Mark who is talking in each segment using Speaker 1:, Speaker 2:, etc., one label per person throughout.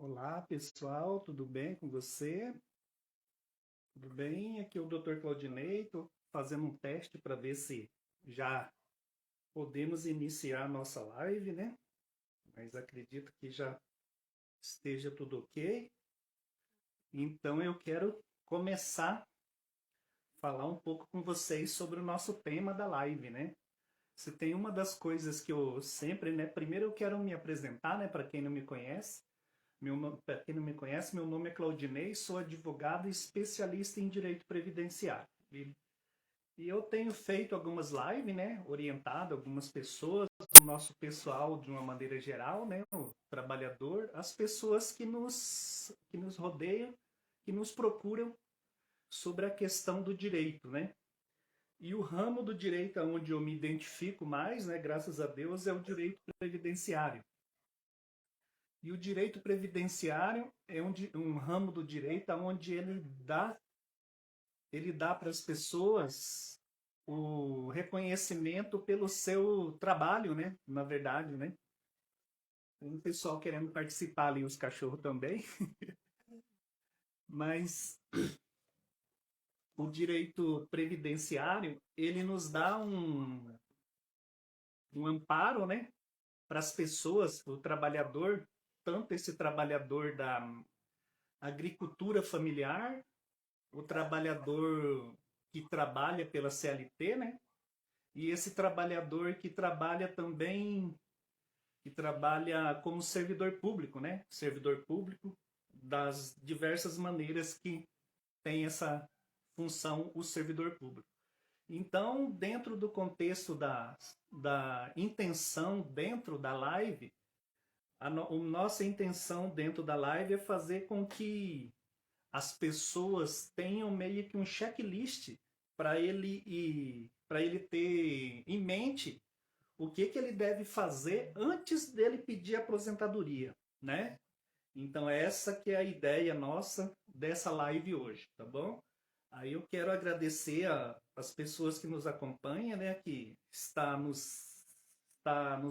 Speaker 1: Olá, pessoal, tudo bem com você? Tudo bem? Aqui é o Dr. Claudinei, estou fazendo um teste para ver se já podemos iniciar nossa live, né? Mas acredito que já esteja tudo ok. Então eu quero começar a falar um pouco com vocês sobre o nosso tema da live, né? Se tem uma das coisas que eu sempre, né? Primeiro eu quero me apresentar, né? Para quem não me conhece. Para quem não me conhece, meu nome é Claudinei, sou advogado e especialista em direito previdenciário. E eu tenho feito algumas lives, né, orientado algumas pessoas, o nosso pessoal de uma maneira geral, né, o trabalhador, as pessoas que nos rodeiam, que nos procuram sobre a questão do direito, né? E o ramo do direito onde eu me identifico mais, né, graças a Deus, é o direito previdenciário. E o direito previdenciário é um ramo do direito onde ele dá para as pessoas o reconhecimento pelo seu trabalho, né? Na verdade, né? Tem um pessoal querendo participar ali, os cachorros também, mas o direito previdenciário, ele nos dá um amparo, né? Para as pessoas, o trabalhador, tanto esse trabalhador da agricultura familiar, o trabalhador que trabalha pela CLT, né? E esse trabalhador que trabalha também, que trabalha como servidor público, né? Servidor público das diversas maneiras que tem essa função o servidor público. Então, dentro do contexto da intenção dentro da live, a nossa intenção dentro da live é fazer com que as pessoas tenham meio que um checklist para ele ter em mente o que ele deve fazer antes dele pedir aposentadoria, né? Então essa que é a ideia nossa dessa live hoje, tá bom? Aí eu quero agradecer as pessoas que nos acompanham, né, que está nos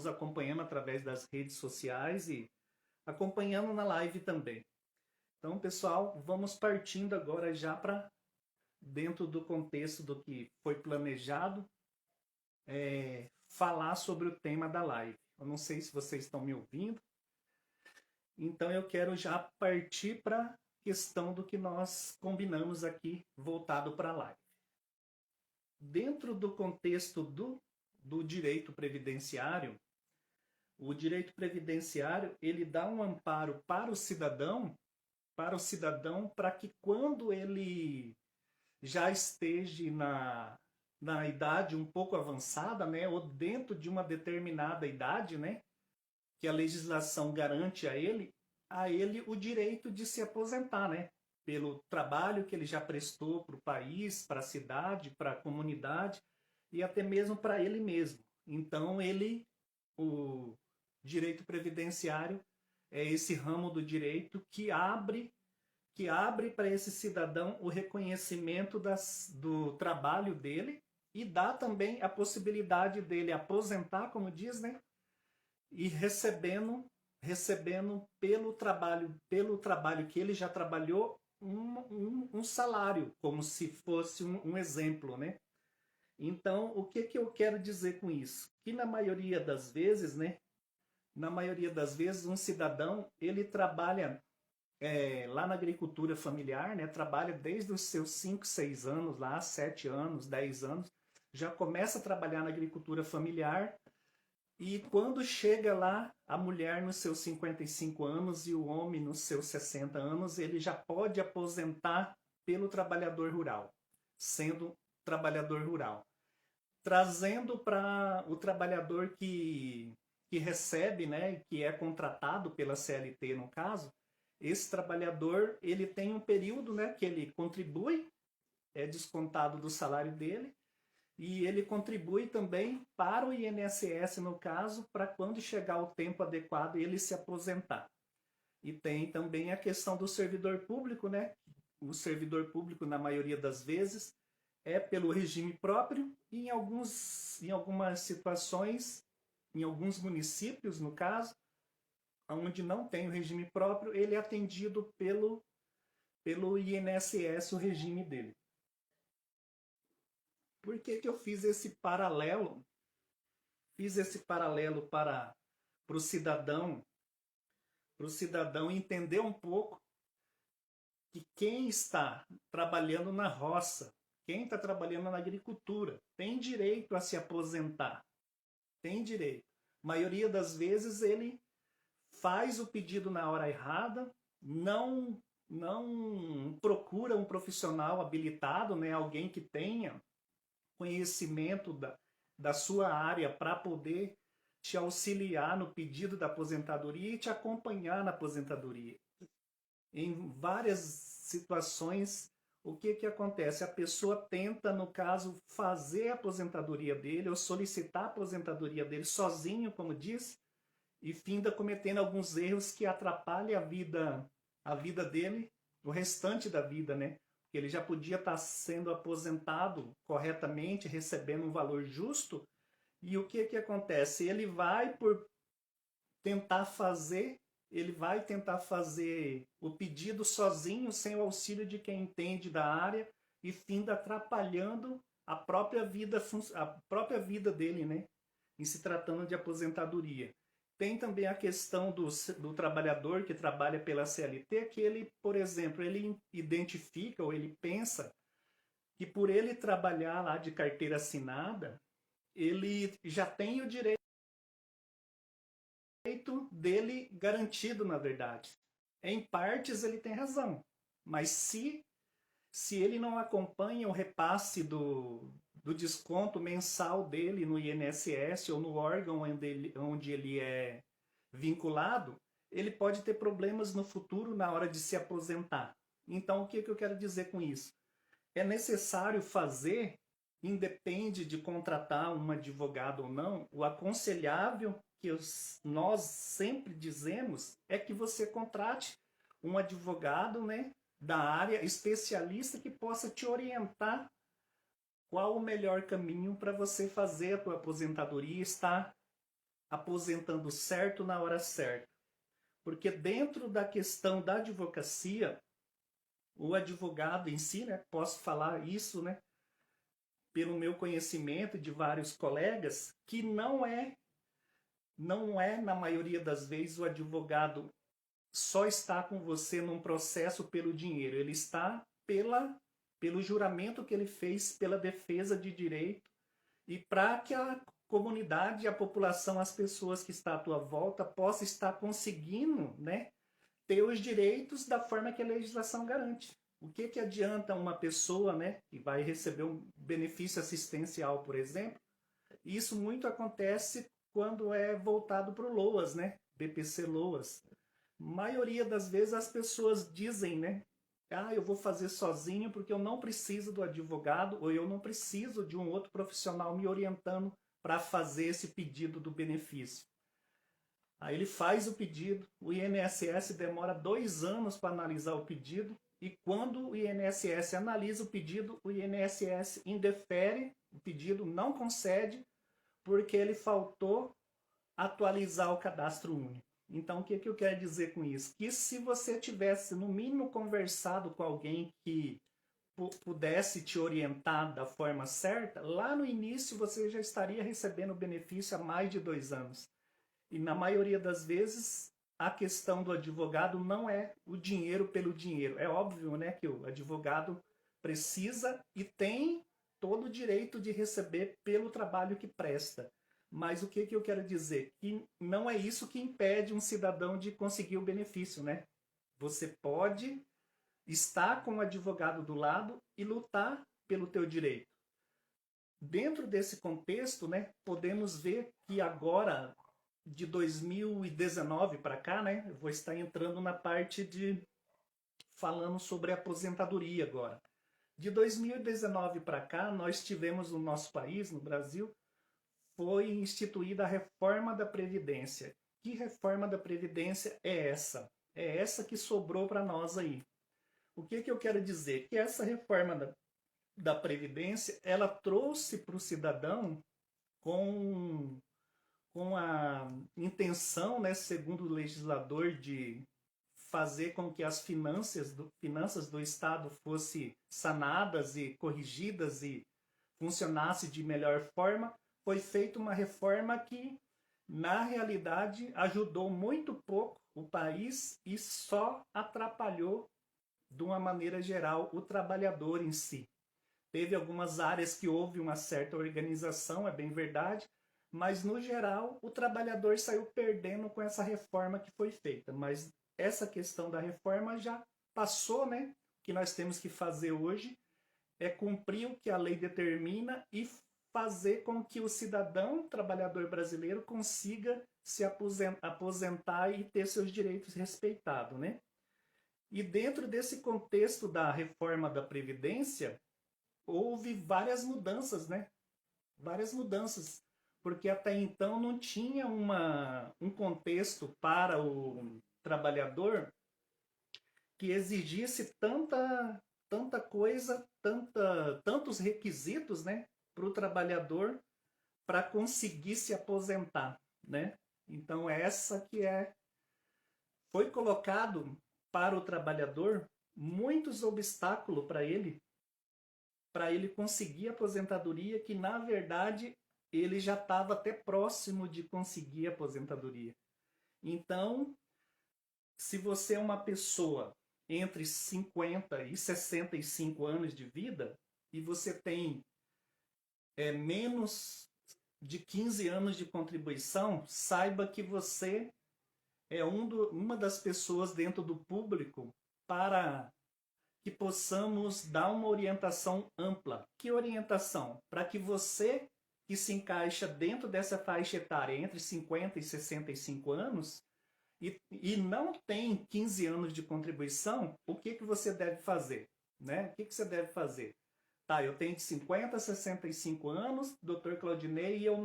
Speaker 1: acompanhando através das redes sociais e acompanhando na live também. Então, pessoal, vamos partindo agora já para dentro do contexto do que foi planejado, falar sobre o tema da live. Eu não sei se vocês estão me ouvindo, então eu quero já partir para a questão do que nós combinamos aqui, voltado para a live. Dentro do contexto do direito previdenciário, o direito previdenciário ele dá um amparo para o cidadão para que quando ele já esteja na idade um pouco avançada, né, ou dentro de uma determinada idade, né, que a legislação garante a ele o direito de se aposentar, né, pelo trabalho que ele já prestou para o país, para a cidade, para a comunidade e até mesmo para ele mesmo. Então, o direito previdenciário é esse ramo do direito que abre para esse cidadão o reconhecimento do trabalho dele e dá também a possibilidade dele aposentar, como diz, né? E recebendo pelo trabalho que ele já trabalhou um salário, como se fosse um exemplo, né? Então, o que eu quero dizer com isso? Que na maioria das vezes, né? Na maioria das vezes, um cidadão ele trabalha lá na agricultura familiar, né, trabalha desde os seus 5, 6 anos, lá, 7 anos, 10 anos, já começa a trabalhar na agricultura familiar e quando chega lá, a mulher nos seus 55 anos e o homem nos seus 60 anos, ele já pode aposentar pelo trabalhador rural, sendo trabalhador rural. Trazendo para o trabalhador que recebe, né, que é contratado pela CLT no caso, esse trabalhador ele tem um período, né, que ele contribui, é descontado do salário dele, e ele contribui também para o INSS no caso, para quando chegar o tempo adequado ele se aposentar. E tem também a questão do servidor público, né? O servidor público, na maioria das vezes, é pelo regime próprio e em algumas situações, em alguns municípios, no caso, onde não tem o regime próprio, ele é atendido pelo INSS, o regime dele. Por que que eu fiz esse paralelo? Fiz esse paralelo para o cidadão entender um pouco que quem está trabalhando na roça, quem está trabalhando na agricultura, tem direito a se aposentar. Tem direito. A maioria das vezes ele faz o pedido na hora errada, não procura um profissional habilitado, né, alguém que tenha conhecimento da sua área para poder te auxiliar no pedido da aposentadoria e te acompanhar na aposentadoria. Em várias situações, o que que acontece? A pessoa tenta, no caso, fazer a aposentadoria dele ou solicitar a aposentadoria dele sozinho, como disse, e finda cometendo alguns erros que atrapalham a vida dele, o restante da vida, né? Ele já podia estar sendo aposentado corretamente, recebendo um valor justo, e o que que acontece? Ele vai tentar fazer o pedido sozinho, sem o auxílio de quem entende da área, e finda atrapalhando a própria vida dele, né? Em se tratando de aposentadoria. Tem também a questão do trabalhador que trabalha pela CLT, que ele, por exemplo, ele identifica ou ele pensa que por ele trabalhar lá de carteira assinada, ele já tem o direito dele garantido, na verdade. Em partes ele tem razão, mas se ele não acompanha o repasse do desconto mensal dele no INSS ou no órgão onde ele é vinculado, ele pode ter problemas no futuro na hora de se aposentar. Então, o que eu quero dizer com isso? É necessário fazer, independe de contratar um advogado ou não, o aconselhável que nós sempre dizemos é que você contrate um advogado, né, da área, especialista, que possa te orientar qual o melhor caminho para você fazer a tua aposentadoria e estar aposentando certo na hora certa. Porque dentro da questão da advocacia, o advogado em si, né, posso falar isso, né, pelo meu conhecimento de vários colegas, que não é na maioria das vezes o advogado só está com você num processo pelo dinheiro, ele está pelo juramento que ele fez pela defesa de direito e para que a comunidade, a população, as pessoas que estão à tua volta possa estar conseguindo, né, ter os direitos da forma que a legislação garante. O que que adianta uma pessoa, né, que vai receber um benefício assistencial, por exemplo? Isso muito acontece quando é voltado para o LOAS, né, BPC LOAS. Maioria das vezes as pessoas dizem, né, eu vou fazer sozinho porque eu não preciso do advogado ou eu não preciso de um outro profissional me orientando para fazer esse pedido do benefício. Aí ele faz o pedido, o INSS demora 2 anos para analisar o pedido e quando o INSS analisa o pedido, o INSS indefere o pedido, não concede, porque ele faltou atualizar o cadastro único. Então, o que eu quero dizer com isso? Que se você tivesse, no mínimo, conversado com alguém que pudesse te orientar da forma certa, lá no início você já estaria recebendo o benefício há mais de 2 anos. E na maioria das vezes, a questão do advogado não é o dinheiro pelo dinheiro. É óbvio, né, que o advogado precisa e tem todo o direito de receber pelo trabalho que presta. Mas o que eu quero dizer? Que não é isso que impede um cidadão de conseguir o benefício, né? Você pode estar com o advogado do lado e lutar pelo teu direito. Dentro desse contexto, né, podemos ver que agora, de 2019 para cá, né, eu vou estar entrando na parte de falando sobre aposentadoria agora. De 2019 para cá, nós tivemos no nosso país, no Brasil, foi instituída a reforma da Previdência. Que reforma da Previdência é essa? É essa que sobrou para nós aí. O que eu quero dizer? Que essa reforma da Previdência, ela trouxe para o cidadão com com a intenção, né, segundo o legislador, de fazer com que as finanças do Estado fossem sanadas e corrigidas e funcionasse de melhor forma, foi feita uma reforma que, na realidade, ajudou muito pouco o país e só atrapalhou, de uma maneira geral, o trabalhador em si. Teve algumas áreas que houve uma certa organização, é bem verdade, mas no geral o trabalhador saiu perdendo com essa reforma que foi feita. Mas essa questão da reforma já passou, né? O que nós temos que fazer hoje é cumprir o que a lei determina e fazer com que o cidadão trabalhador brasileiro consiga se aposentar e ter seus direitos respeitados, né? E dentro desse contexto da reforma da Previdência, houve várias mudanças, né? Várias mudanças, porque até então não tinha um contexto para o trabalhador que exigisse tanta coisa, tantos requisitos, né, para o trabalhador para conseguir se aposentar, né? Então essa que foi colocado para o trabalhador muitos obstáculos para ele conseguir a aposentadoria, que na verdade ele já estava até próximo de conseguir a aposentadoria. Então, se você é uma pessoa entre 50 e 65 anos de vida e você tem menos de 15 anos de contribuição, saiba que você é uma das pessoas dentro do público para que possamos dar uma orientação ampla. Que orientação? Para que você que se encaixa dentro dessa faixa etária entre 50 e 65 anos e não tem 15 anos de contribuição, o que você deve fazer? Né? O que você deve fazer? Tá, eu tenho de 50 a 65 anos, Dr. Claudinei, e eu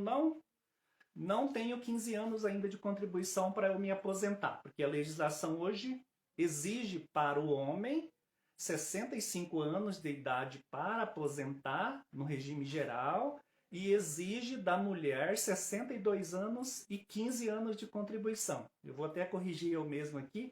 Speaker 1: não tenho 15 anos ainda de contribuição para eu me aposentar, porque a legislação hoje exige para o homem 65 anos de idade para aposentar no regime geral e exige da mulher 62 anos e 15 anos de contribuição. Eu vou até corrigir eu mesmo aqui,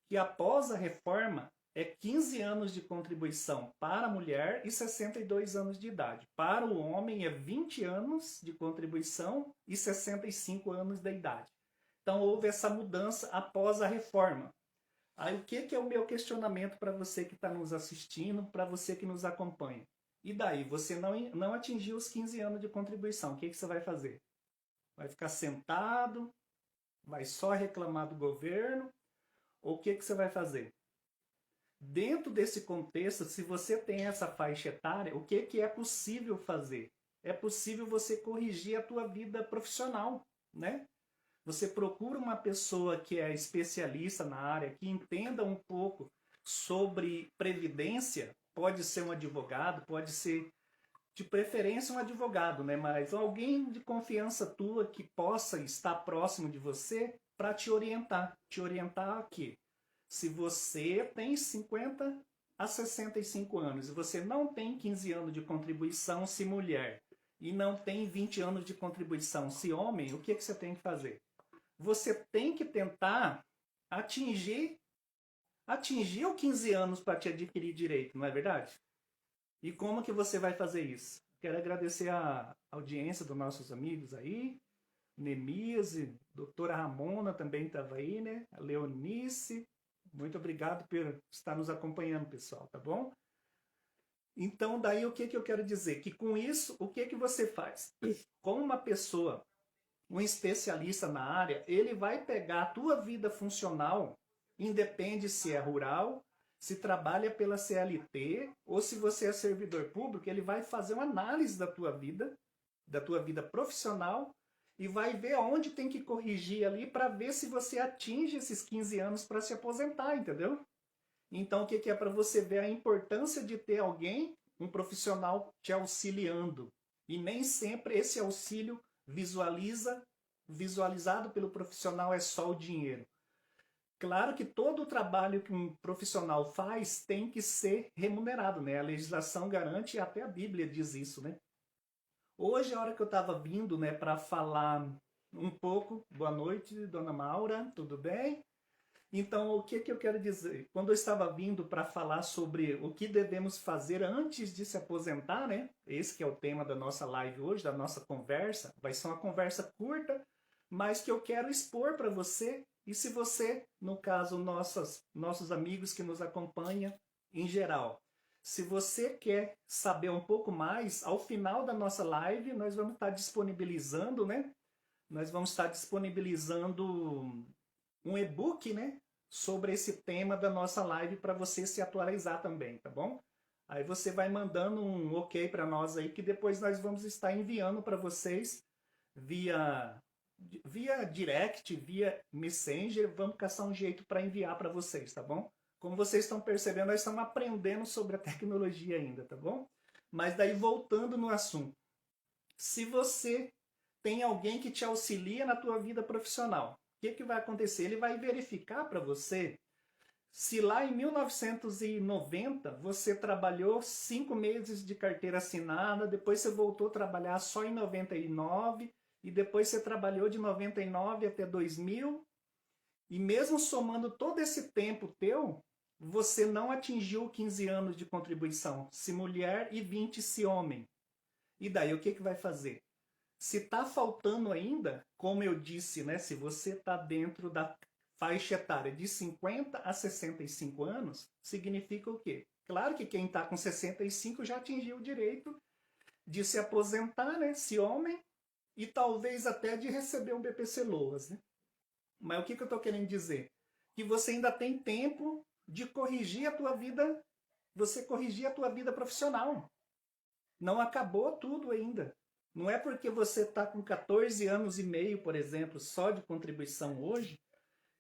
Speaker 1: que após a reforma é 15 anos de contribuição para a mulher e 62 anos de idade. Para o homem é 20 anos de contribuição e 65 anos de idade. Então houve essa mudança após a reforma. Aí o que é o meu questionamento para você que está nos assistindo, para você que nos acompanha? E daí, você não atingiu os 15 anos de contribuição, o que você vai fazer? Vai ficar sentado? Vai só reclamar do governo? Ou o que você vai fazer? Dentro desse contexto, se você tem essa faixa etária, o que é possível fazer? É possível você corrigir a tua vida profissional, né? Você procura uma pessoa que é especialista na área, que entenda um pouco sobre previdência, pode ser um advogado, pode ser de preferência um advogado, né? Mas alguém de confiança tua que possa estar próximo de você para te orientar. Te orientar aqui. Se você tem 50 a 65 anos e você não tem 15 anos de contribuição se mulher e não tem 20 anos de contribuição se homem, o que você tem que fazer? Você tem que tentar atingir os 15 anos para te adquirir direito, não é verdade? E como que você vai fazer isso? Quero agradecer a audiência dos nossos amigos aí, Nemias, doutora Ramona também estava aí, né? A Leonice, muito obrigado por estar nos acompanhando, pessoal, tá bom? Então, daí o que eu quero dizer? Que com isso, o que você faz? Como uma pessoa, um especialista na área, ele vai pegar a tua vida funcional, independe se é rural, se trabalha pela CLT ou se você é servidor público, ele vai fazer uma análise da tua vida profissional e vai ver onde tem que corrigir ali para ver se você atinge esses 15 anos para se aposentar, entendeu? Então, o que é para você ver a importância de ter alguém, um profissional te auxiliando. E nem sempre esse auxílio visualizado pelo profissional é só o dinheiro. Claro que todo o trabalho que um profissional faz tem que ser remunerado, né? A legislação garante e até a Bíblia diz isso, né? Hoje, a hora que eu estava vindo, né, para falar Um pouco. Boa noite, dona Maura, tudo bem? Então, o que eu quero dizer? Quando eu estava vindo para falar sobre o que devemos fazer antes de se aposentar, né? Esse que é o tema da nossa live hoje, da nossa conversa. Vai ser uma conversa curta, mas que eu quero expor para você. E se você, no caso, nossos amigos que nos acompanham em geral, se você quer saber um pouco mais, ao final da nossa live, nós vamos estar disponibilizando, né? Nós vamos estar disponibilizando um e-book, né, sobre esse tema da nossa live para você se atualizar também, tá bom? Aí você vai mandando um ok para nós aí que depois nós vamos estar enviando para vocês via direct, via Messenger, vamos caçar um jeito para enviar para vocês, tá bom? Como vocês estão percebendo, nós estamos aprendendo sobre a tecnologia ainda, tá bom? Mas daí voltando no assunto, se você tem alguém que te auxilia na tua vida profissional, que vai acontecer? Ele vai verificar para você se lá em 1990 você trabalhou 5 meses de carteira assinada, depois você voltou a trabalhar só em 99 e depois você trabalhou de 99 até 2000 e mesmo somando todo esse tempo teu, você não atingiu 15 anos de contribuição, se mulher e 20 se homem. E daí o que vai fazer? Se está faltando ainda, como eu disse, né, se você está dentro da faixa etária de 50 a 65 anos, significa o quê? Claro que quem está com 65 já atingiu o direito de se aposentar, né, se homem, e talvez até de receber um BPC Loas. Né? Mas o que eu estou querendo dizer? Que você ainda tem tempo de corrigir a tua vida, você corrigir a tua vida profissional. Não acabou tudo ainda. Não é porque você está com 14 anos e meio, por exemplo, só de contribuição hoje,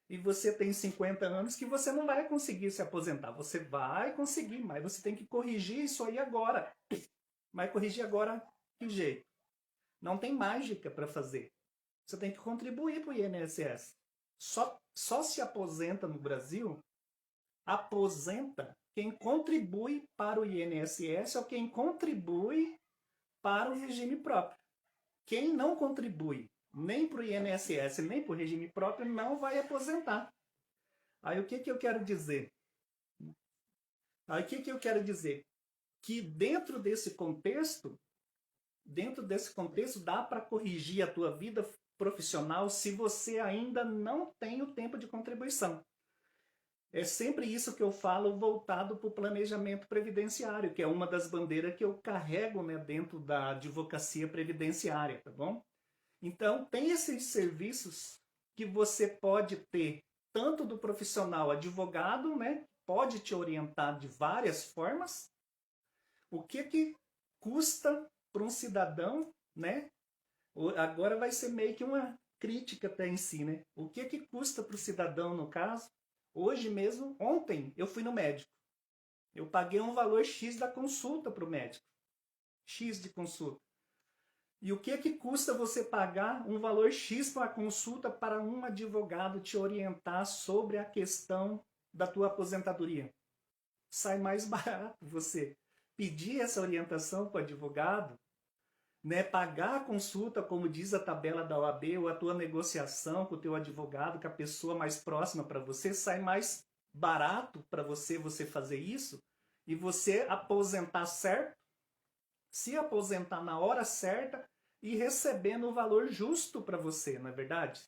Speaker 1: e você tem 50 anos que você não vai conseguir se aposentar. Você vai conseguir, mas você tem que corrigir isso aí agora. Mas corrigir agora que jeito? Não tem mágica para fazer. Você tem que contribuir para o INSS. Só se aposenta no Brasil, aposenta quem contribui para o INSS ou quem contribui para o regime próprio. Quem não contribui nem para o INSS, nem para o regime próprio, não vai aposentar. Aí o que eu quero dizer? Que dentro desse contexto dá para corrigir a tua vida profissional se você ainda não tem o tempo de contribuição. É sempre isso que eu falo voltado para o planejamento previdenciário, que é uma das bandeiras que eu carrego, né, dentro da advocacia previdenciária, tá bom? Então, tem esses serviços que você pode ter, tanto do profissional advogado, né? Pode te orientar de várias formas. O que custa para um cidadão, né? Agora vai ser meio que uma crítica até em si, né? O que custa para o cidadão, no caso? Hoje mesmo, ontem, eu fui no médico. Eu paguei um valor X da consulta para o médico. X de consulta. E o que custa você pagar um valor X para a consulta para um advogado te orientar sobre a questão da tua aposentadoria? Sai mais barato você pedir essa orientação para o advogado, né, pagar a consulta, como diz a tabela da OAB, ou a tua negociação com o teu advogado, com a pessoa mais próxima para você, sai mais barato para você fazer isso e você aposentar certo, se aposentar na hora certa e recebendo o valor justo para você, não é verdade?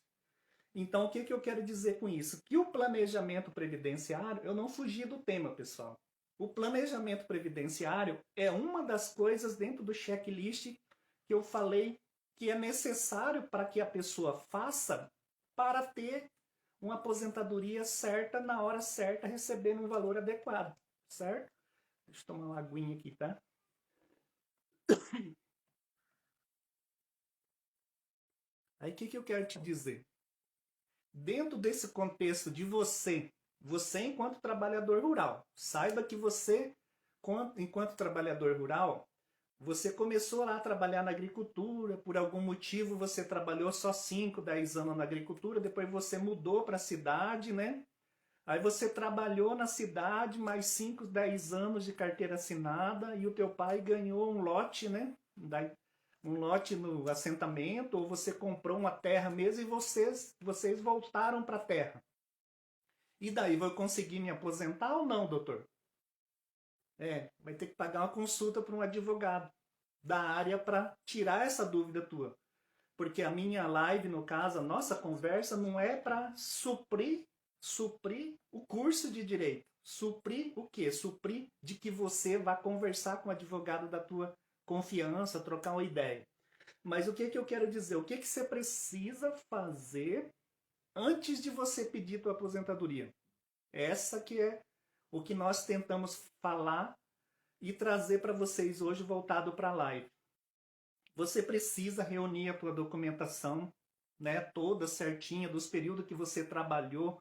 Speaker 1: Então, o que eu quero dizer com isso? Que o planejamento previdenciário, eu não fugi do tema, pessoal. O planejamento previdenciário é uma das coisas dentro do checklist que eu falei que é necessário para que a pessoa faça para ter uma aposentadoria certa, na hora certa, recebendo um valor adequado, certo? Deixa eu tomar uma aguinha aqui, tá? Aí o que eu quero te dizer? Dentro desse contexto de você enquanto trabalhador rural, saiba que você, enquanto trabalhador rural, você começou lá a trabalhar na agricultura, por algum motivo você trabalhou só 5, 10 anos na agricultura, depois você mudou para a cidade, né? Aí você trabalhou na cidade mais 5, 10 anos de carteira assinada e o teu pai ganhou um lote, né? um lote no assentamento, ou você comprou uma terra mesmo e vocês voltaram para a terra. E daí, vou conseguir me aposentar ou não, doutor? Vai ter que pagar uma consulta para um advogado da área para tirar essa dúvida tua. Porque a minha live, no caso, a nossa conversa não é para suprir o curso de direito. Suprir o quê? Suprir de que você vá conversar com o advogado da tua confiança, trocar uma ideia. Mas o que eu quero dizer? O que você precisa fazer antes de você pedir tua aposentadoria? Essa que é o que nós tentamos falar e trazer para vocês hoje voltado para a live. Você precisa reunir a tua documentação, né, toda certinha, dos períodos que você trabalhou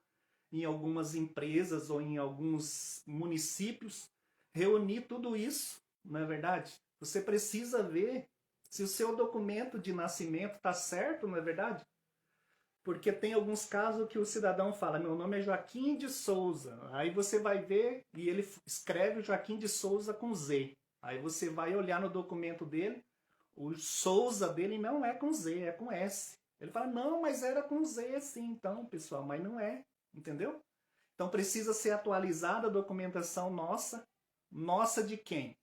Speaker 1: em algumas empresas ou em alguns municípios. Reunir tudo isso, não é verdade? Você precisa ver se o seu documento de nascimento está certo, não é verdade? Porque tem alguns casos que o cidadão fala, meu nome é Joaquim de Souza. Aí você vai ver e ele escreve Joaquim de Souza com Z. Aí você vai olhar no documento dele, o Souza dele não é com Z, é com S. Ele fala, não, mas era com Z sim, então, pessoal, mas não é, entendeu? Então precisa ser atualizada a documentação nossa. Nossa de quem?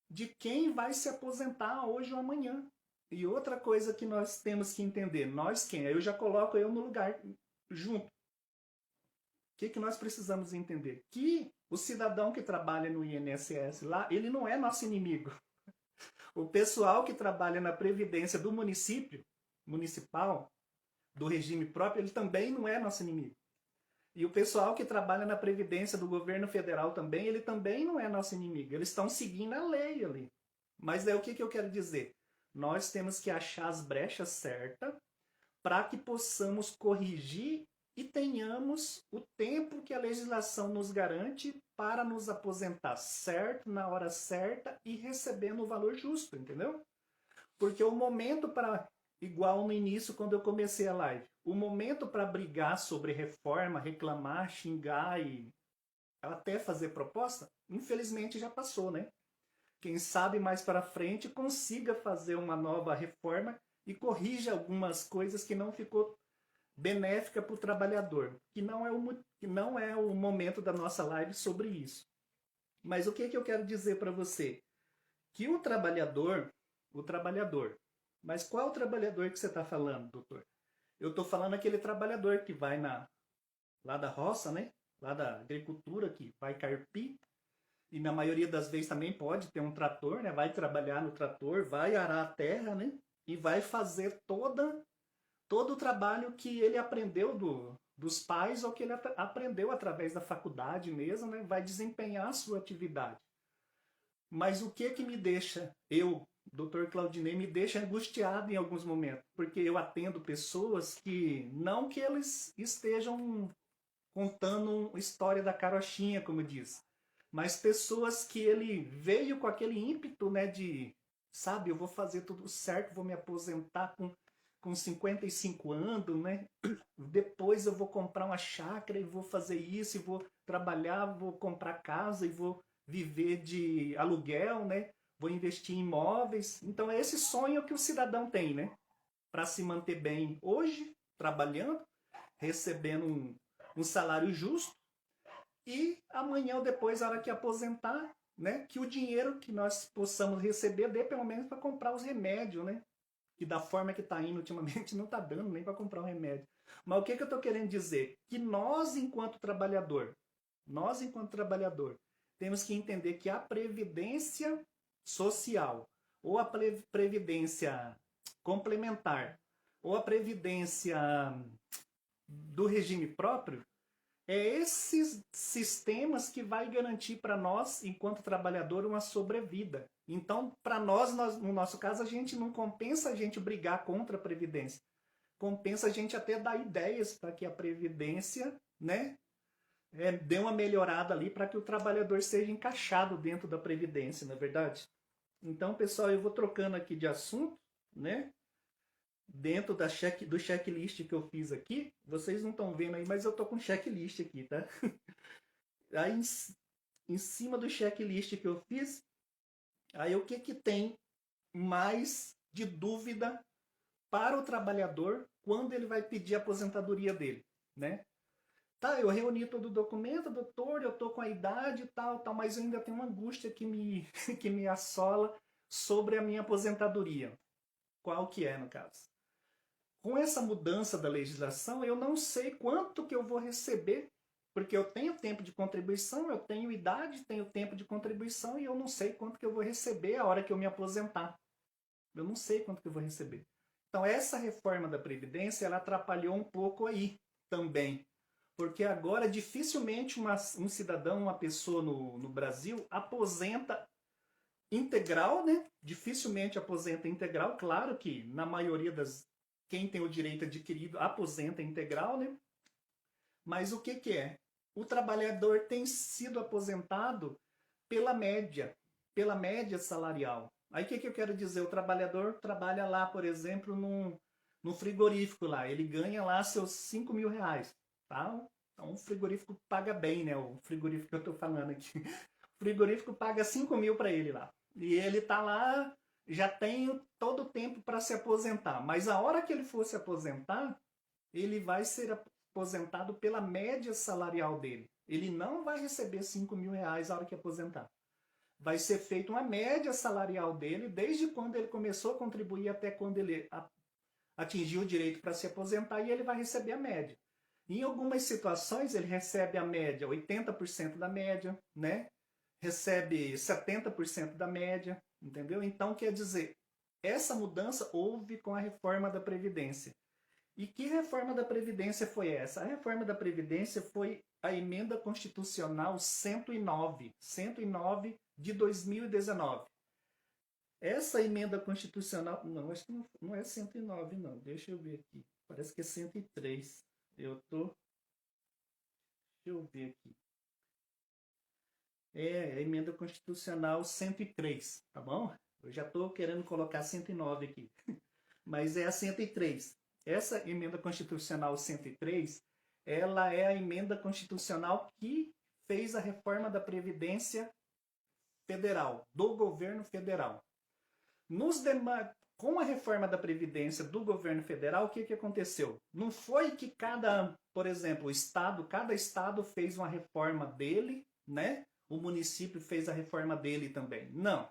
Speaker 1: De quem vai se aposentar hoje ou amanhã. E outra coisa que nós temos que entender, nós quem? Eu já coloco eu no lugar junto. O que nós precisamos entender? Que o cidadão que trabalha no INSS lá, ele não é nosso inimigo. O pessoal que trabalha na previdência do município, municipal, do regime próprio, ele também não é nosso inimigo. E o pessoal que trabalha na previdência do governo federal também, ele também não é nosso inimigo. Eles estão seguindo a lei ali. Mas é o que eu quero dizer? Nós temos que achar as brechas certas para que possamos corrigir e tenhamos o tempo que a legislação nos garante para nos aposentar certo, na hora certa e recebendo o valor justo, entendeu? Porque o momento para, igual no início quando eu comecei a live, o momento para brigar sobre reforma, reclamar, xingar e até fazer proposta, infelizmente já passou, né? Quem sabe mais para frente consiga fazer uma nova reforma e corrija algumas coisas que não ficou benéfica para o trabalhador, que não é o momento da nossa live sobre isso. Mas o que eu quero dizer para você? Que o trabalhador, mas qual trabalhador que você está falando, doutor? Eu estou falando aquele trabalhador que vai lá da roça, né? Lá da agricultura, que vai carpir, e na maioria das vezes também pode ter um trator, né? Vai trabalhar no trator, vai arar a terra, né? E vai fazer todo o trabalho que ele aprendeu dos pais ou que ele aprendeu através da faculdade mesmo, né? Vai desempenhar a sua atividade. Mas o que me deixa, Dr. Claudinei, me deixa angustiado em alguns momentos, porque eu atendo pessoas que, não que eles estejam contando uma história da carochinha, como diz, mas pessoas que ele veio com aquele ímpeto, né, de, sabe, eu vou fazer tudo certo, vou me aposentar com 55 anos, né? Depois eu vou comprar uma chácara e vou fazer isso, e vou trabalhar, vou comprar casa e vou viver de aluguel, né? Vou investir em imóveis. Então é esse sonho que o cidadão tem, né? Para se manter bem hoje, trabalhando, recebendo um salário justo, e amanhã ou depois, a hora que aposentar, né, que o dinheiro que nós possamos receber dê pelo menos para comprar os remédios, né? Que da forma que está indo ultimamente não está dando nem para comprar um remédio. Mas o que eu estou querendo dizer? Que nós, enquanto trabalhador, temos que entender que a previdência social, ou a previdência complementar, ou a previdência do regime próprio, é esses sistemas que vai garantir para nós, enquanto trabalhador, uma sobrevida. Então, para nós, no nosso caso, a gente não compensa a gente brigar contra a Previdência. Compensa a gente até dar ideias para que a Previdência, né, dê uma melhorada ali para que o trabalhador seja encaixado dentro da Previdência, não é verdade? Então, pessoal, eu vou trocando aqui de assunto, né? Dentro do checklist que eu fiz aqui, vocês não estão vendo aí, mas eu tô com checklist aqui, tá? Aí em cima do checklist que eu fiz, aí o que tem mais de dúvida para o trabalhador quando ele vai pedir a aposentadoria dele, né? Tá, eu reuni todo o documento, doutor, eu tô com a idade e tal, tal, mas eu ainda tenho uma angústia que me, que me assola sobre a minha aposentadoria. Qual que é, no caso? Com essa mudança da legislação, eu não sei quanto que eu vou receber, porque eu tenho tempo de contribuição, eu tenho idade, tenho tempo de contribuição e eu não sei quanto que eu vou receber a hora que eu me aposentar. Eu não sei quanto que eu vou receber. Então, essa reforma da Previdência, ela atrapalhou um pouco aí também. Porque agora, dificilmente um cidadão, uma pessoa no Brasil, aposenta integral, né? Dificilmente aposenta integral. Claro que, na maioria das... Quem tem o direito adquirido aposenta integral, né? Mas o que que é? O trabalhador tem sido aposentado pela média salarial. Aí o que, que eu quero dizer? O trabalhador trabalha lá, por exemplo, num frigorífico lá. Ele ganha lá seus 5 mil reais. Tá? Então o frigorífico paga bem, né? O frigorífico que eu estou falando aqui. O frigorífico paga 5 mil para ele lá. E ele tá lá, já tem todo o tempo para se aposentar. Mas a hora que ele for se aposentar, ele vai ser aposentado pela média salarial dele. Ele não vai receber 5 mil reais a hora que aposentar. Vai ser feita uma média salarial dele, desde quando ele começou a contribuir até quando ele atingiu o direito para se aposentar, e ele vai receber a média. Em algumas situações, ele recebe a média, 80% da média, né? Recebe 70% da média, entendeu? Então, quer dizer, essa mudança houve com a reforma da Previdência. E que reforma da Previdência foi essa? A reforma da Previdência foi a emenda constitucional 109 de 2019. Essa emenda constitucional... Não, acho que não é 109, não. Deixa eu ver aqui. Parece que é 103. Deixa eu ver aqui. É a emenda constitucional 103, tá bom? Eu já estou querendo colocar 109 aqui. Mas é a 103. Essa emenda constitucional 103, ela é a emenda constitucional que fez a reforma da Previdência Federal, do governo federal. Com a reforma da Previdência do governo federal, o que, que aconteceu? Não foi que por exemplo, cada estado fez uma reforma dele, né? O município fez a reforma dele também. Não.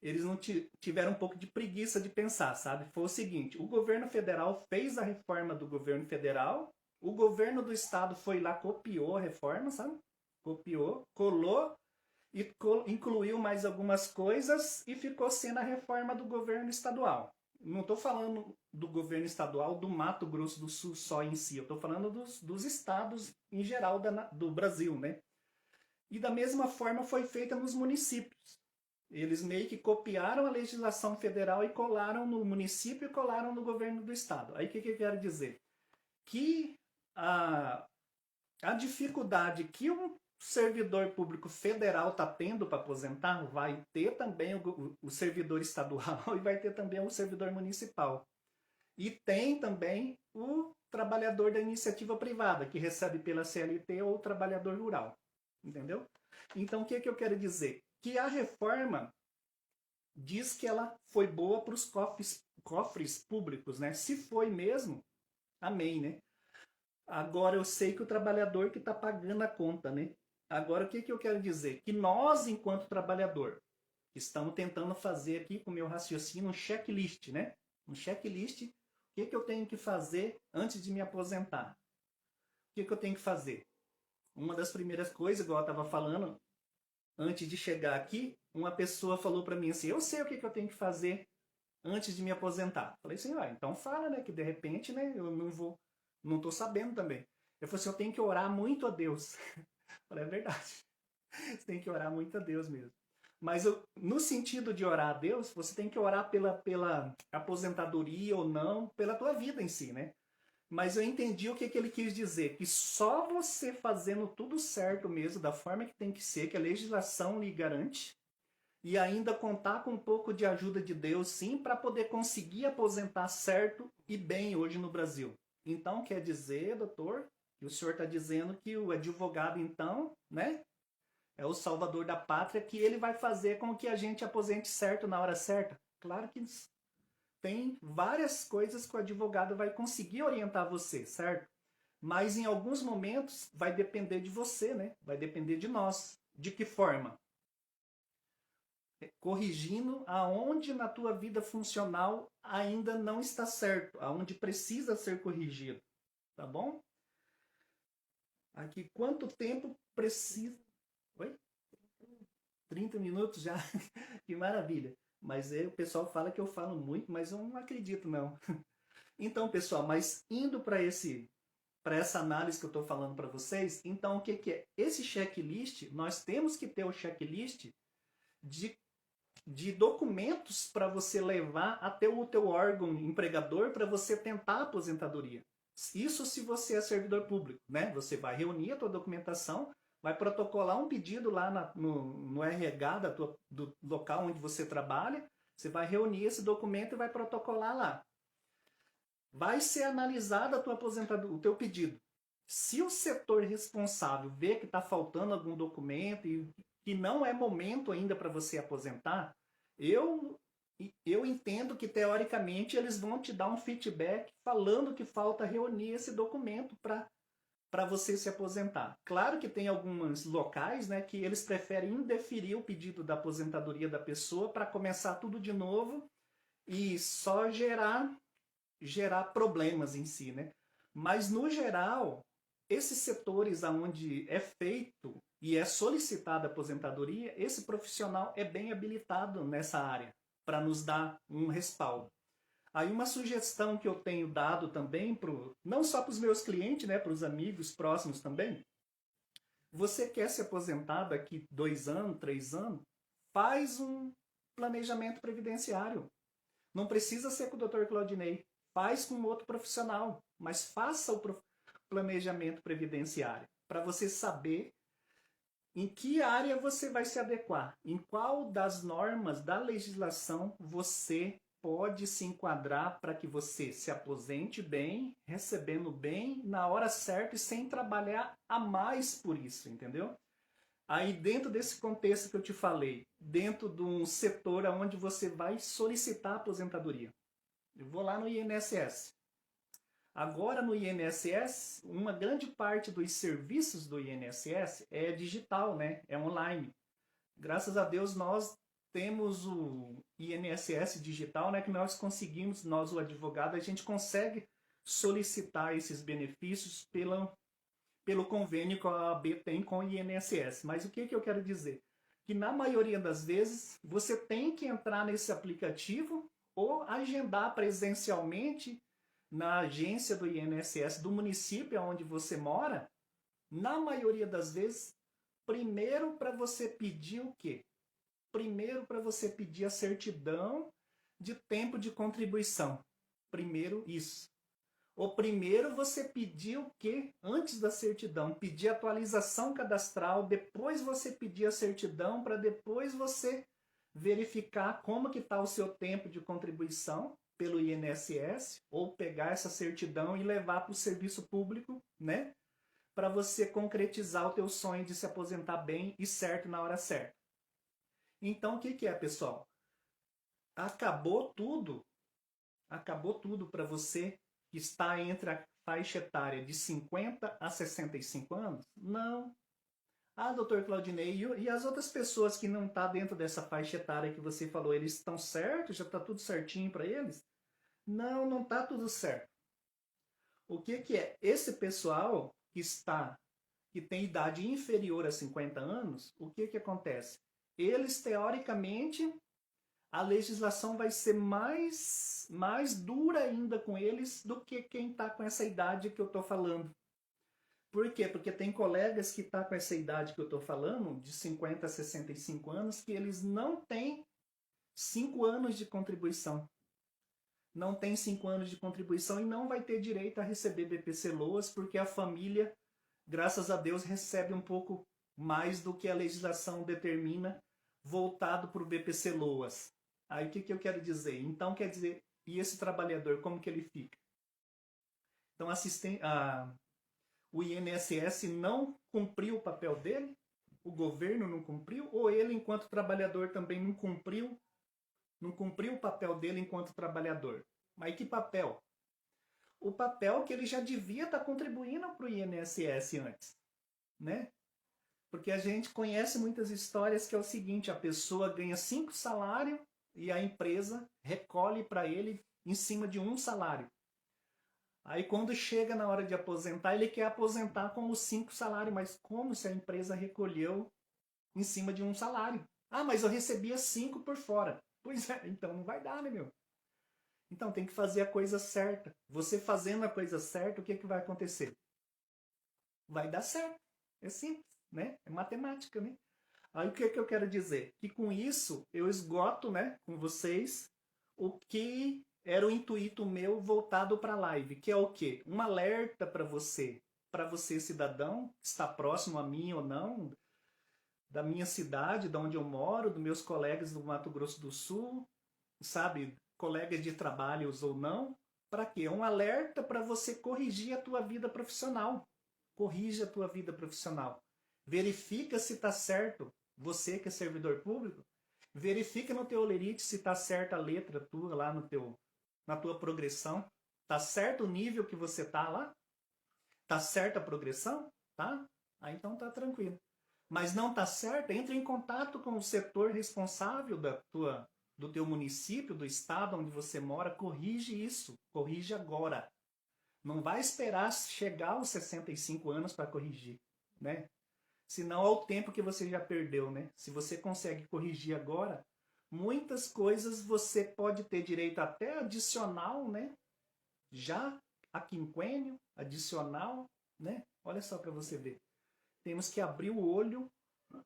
Speaker 1: Eles não tiveram um pouco de preguiça de pensar, sabe? Foi o seguinte, o governo federal fez a reforma do governo federal, o governo do estado foi lá, copiou a reforma, sabe? Copiou, colou e incluiu mais algumas coisas e ficou sendo a reforma do governo estadual. Não estou falando do governo estadual do Mato Grosso do Sul só em si, eu estou falando dos estados em geral do Brasil, né? E da mesma forma foi feita nos municípios. Eles meio que copiaram a legislação federal e colaram no município e colaram no governo do estado. Aí o que eu quero dizer? Que a dificuldade que um servidor público federal está tendo para aposentar, vai ter também o servidor estadual e vai ter também o servidor municipal. E tem também o trabalhador da iniciativa privada, que recebe pela CLT, ou o trabalhador rural. Entendeu? Então, o que eu quero dizer? Que a reforma diz que ela foi boa para os cofres públicos, né? Se foi mesmo, amém, né? Agora eu sei que o trabalhador que está pagando a conta, né? Agora o que eu quero dizer? Que nós, enquanto trabalhador, estamos tentando fazer aqui com o meu raciocínio um checklist, né? Um checklist. O que eu tenho que fazer antes de me aposentar? O que eu tenho que fazer? Uma das primeiras coisas, igual eu estava falando, antes de chegar aqui, uma pessoa falou para mim assim, eu sei o que eu tenho que fazer antes de me aposentar. Falei assim, então fala, né, que de repente, né, eu não estou sabendo também. Eu falei assim, eu tenho que orar muito a Deus. Falei, é verdade. Você tem que orar muito a Deus mesmo. Mas no sentido de orar a Deus, você tem que orar pela aposentadoria ou não, pela tua vida em si, né? Mas eu entendi o que ele quis dizer, que só você fazendo tudo certo mesmo, da forma que tem que ser, que a legislação lhe garante, e ainda contar com um pouco de ajuda de Deus, sim, para poder conseguir aposentar certo e bem hoje no Brasil. Então, quer dizer, doutor, que o senhor está dizendo que o advogado, então, né, é o salvador da pátria, que ele vai fazer com que a gente aposente certo na hora certa? Claro que tem várias coisas que o advogado vai conseguir orientar você, certo? Mas em alguns momentos vai depender de você, né? Vai depender de nós. De que forma? Corrigindo aonde na tua vida funcional ainda não está certo, aonde precisa ser corrigido, tá bom? Aqui, quanto tempo precisa... Oi? 30 minutos já? Que maravilha. Mas aí o pessoal fala que eu falo muito, mas eu não acredito, não. Então, pessoal, mas indo para essa análise que eu estou falando para vocês, então o que, que é? Esse checklist, nós temos que ter o checklist de, de documentos para você levar até o teu órgão empregador para você tentar a aposentadoria. Isso se você é servidor público, né? Você vai reunir a tua documentação, vai protocolar um pedido lá no RH do local onde você trabalha, você vai reunir esse documento e vai protocolar lá. Vai ser analisada a tua aposentadoria, o teu pedido. Se o setor responsável vê que está faltando algum documento e que não é momento ainda para você aposentar, eu, eu entendo que teoricamente eles vão te dar um feedback falando que falta reunir esse documento para você se aposentar. Claro que tem alguns locais, né, que eles preferem indeferir o pedido da aposentadoria da pessoa para começar tudo de novo e só gerar problemas em si, né? Mas no geral, esses setores onde é feito e é solicitada a aposentadoria, esse profissional é bem habilitado nessa área para nos dar um respaldo. Aí uma sugestão que eu tenho dado também, não só para os meus clientes, né, para os amigos próximos também, você quer se aposentar daqui 2 anos, 3 anos, faz um planejamento previdenciário. Não precisa ser com o Dr. Claudinei, faz com outro profissional, mas faça o planejamento previdenciário para você saber em que área você vai se adequar, em qual das normas da legislação você pode se enquadrar para que você se aposente bem, recebendo bem, na hora certa e sem trabalhar a mais por isso, entendeu? Aí dentro desse contexto que eu te falei, dentro de um setor onde você vai solicitar aposentadoria, eu vou lá no INSS. Agora no INSS, uma grande parte dos serviços do INSS é digital, né? É online. Graças a Deus nós temos o INSS digital, né? Que nós conseguimos, nós o advogado, a gente consegue solicitar esses benefícios pelo convênio que a OAB tem com o INSS. Mas o que eu quero dizer? Que na maioria das vezes você tem que entrar nesse aplicativo ou agendar presencialmente na agência do INSS do município onde você mora, na maioria das vezes, primeiro para você pedir o quê? Primeiro para você pedir a certidão de tempo de contribuição. Primeiro isso. Ou primeiro você pedir o quê? Antes da certidão, pedir atualização cadastral, depois você pedir a certidão para depois você verificar como que está o seu tempo de contribuição pelo INSS, ou pegar essa certidão e levar para o serviço público, né? Para você concretizar o teu sonho de se aposentar bem e certo na hora certa. Então, o que é, pessoal? Acabou tudo para você que está entre a faixa etária de 50 a 65 anos? Não. Ah, doutor Claudinei, e as outras pessoas que não estão dentro dessa faixa etária que você falou, eles estão certos? Já está tudo certinho para eles? Não, não está tudo certo. O que é? Esse pessoal que tem idade inferior a 50 anos, o que acontece? Eles, teoricamente, a legislação vai ser mais dura ainda com eles do que quem está com essa idade que eu estou falando. Por quê? Porque tem colegas que estão com essa idade que eu estou falando, de 50 a 65 anos, que eles não têm 5 anos de contribuição. Não tem 5 anos de contribuição e não vai ter direito a receber BPC Loas, porque a família, graças a Deus, recebe um pouco mais do que a legislação determina, voltado para o BPC Loas. Aí o que eu quero dizer? Então, quer dizer, e esse trabalhador, como que ele fica? Então, o INSS não cumpriu o papel dele? O governo não cumpriu? Ou ele, enquanto trabalhador, também não cumpriu Não cumpriu o papel dele enquanto trabalhador. Mas que papel? O papel que ele já devia estar contribuindo para o INSS antes, né? Porque a gente conhece muitas histórias que é o seguinte, a pessoa ganha 5 salários e a empresa recolhe para ele em cima de um salário. Aí quando chega na hora de aposentar, ele quer aposentar com os 5 salários, mas como se a empresa recolheu em cima de um salário? Ah, mas eu recebia 5 por fora. Pois é, então não vai dar, né, meu? Então tem que fazer a coisa certa. Você fazendo a coisa certa, o que, que vai acontecer? Vai dar certo. É simples, né? É matemática, né? Aí o que, que eu quero dizer? Que com isso eu esgoto, né, com vocês, o que era o intuito meu voltado para a live, que é o quê? Um alerta para você cidadão, que está próximo a mim ou não, da minha cidade, de onde eu moro, dos meus colegas do Mato Grosso do Sul, sabe, colegas de trabalhos ou não, para quê? Um alerta para você corrigir a tua vida profissional. Corrige a tua vida profissional. Verifica se está certo. Você que é servidor público, verifica no teu Olerite se está certa a letra tua lá no teu, na tua progressão. Tá certo o nível que você tá lá? Tá certa a progressão? Tá? Aí então tá tranquilo. Mas não tá certo? Entre em contato com o setor responsável do teu município, do estado onde você mora, corrige isso. Corrige agora. Não vai esperar chegar aos 65 anos para corrigir, né? Senão é o tempo que você já perdeu, né? Se você consegue corrigir agora, muitas coisas você pode ter direito até adicional, né? Já a quinquênio, adicional, né? Olha só para você ver. Temos que abrir o olho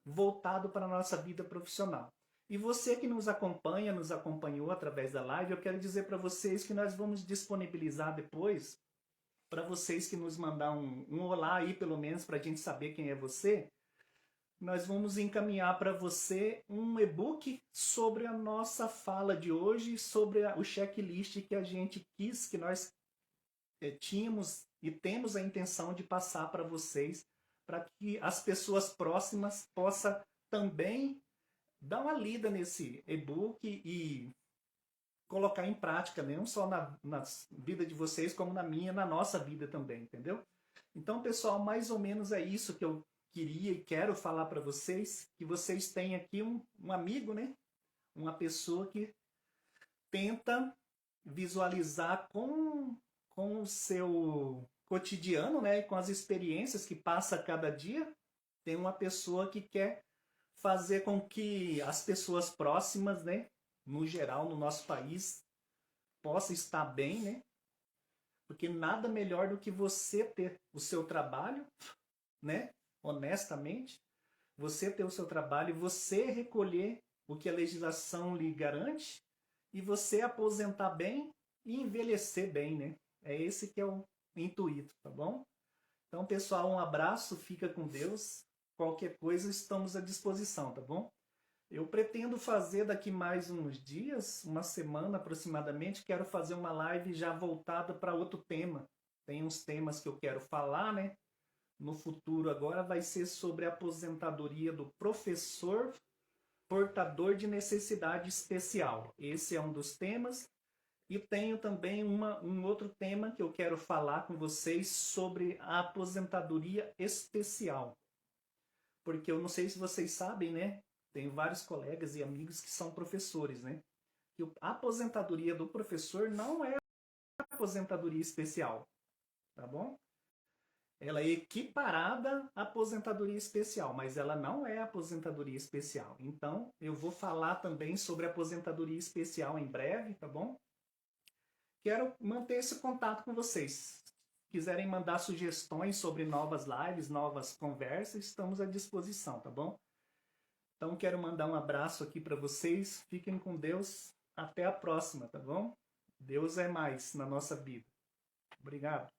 Speaker 1: voltado para a nossa vida profissional. E você que nos acompanha, nos acompanhou através da live, eu quero dizer para vocês que nós vamos disponibilizar depois, para vocês que nos mandar um olá aí, pelo menos, para a gente saber quem é você, nós vamos encaminhar para você um e-book sobre a nossa fala de hoje, sobre o checklist que a gente quis, que nós tínhamos e temos a intenção de passar para vocês, para que as pessoas próximas possam também dar uma lida nesse e-book e colocar em prática, não só na vida de vocês, como na minha, na nossa vida também, entendeu? Então, pessoal, mais ou menos é isso que eu queria e quero falar para vocês, que vocês têm aqui um amigo, né? Uma pessoa que tenta visualizar com o seu cotidiano, né? Com as experiências que passa a cada dia, tem uma pessoa que quer fazer com que as pessoas próximas, né? No geral, no nosso país, possa estar bem, né? Porque nada melhor do que você ter o seu trabalho, né? Honestamente, você ter o seu trabalho, você recolher o que a legislação lhe garante e você aposentar bem e envelhecer bem, né? É esse que é o intuito, tá bom? Então, pessoal, um abraço, fica com Deus. Qualquer coisa, estamos à disposição, tá bom? Eu pretendo fazer daqui mais uns dias, uma semana aproximadamente, quero fazer uma live já voltada para outro tema. Tem uns temas que eu quero falar, né? No futuro agora vai ser sobre a aposentadoria do professor portador de necessidade especial. Esse é um dos temas. E tenho também um outro tema que eu quero falar com vocês sobre a aposentadoria especial. Porque eu não sei se vocês sabem, né? Tenho vários colegas e amigos que são professores, né? Que a aposentadoria do professor não é aposentadoria especial, tá bom? Ela é equiparada à aposentadoria especial, mas ela não é aposentadoria especial. Então, eu vou falar também sobre aposentadoria especial em breve, tá bom? Quero manter esse contato com vocês. Se quiserem mandar sugestões sobre novas lives, novas conversas, estamos à disposição, tá bom? Então, quero mandar um abraço aqui para vocês. Fiquem com Deus. Até a próxima, tá bom? Deus é mais na nossa vida. Obrigado.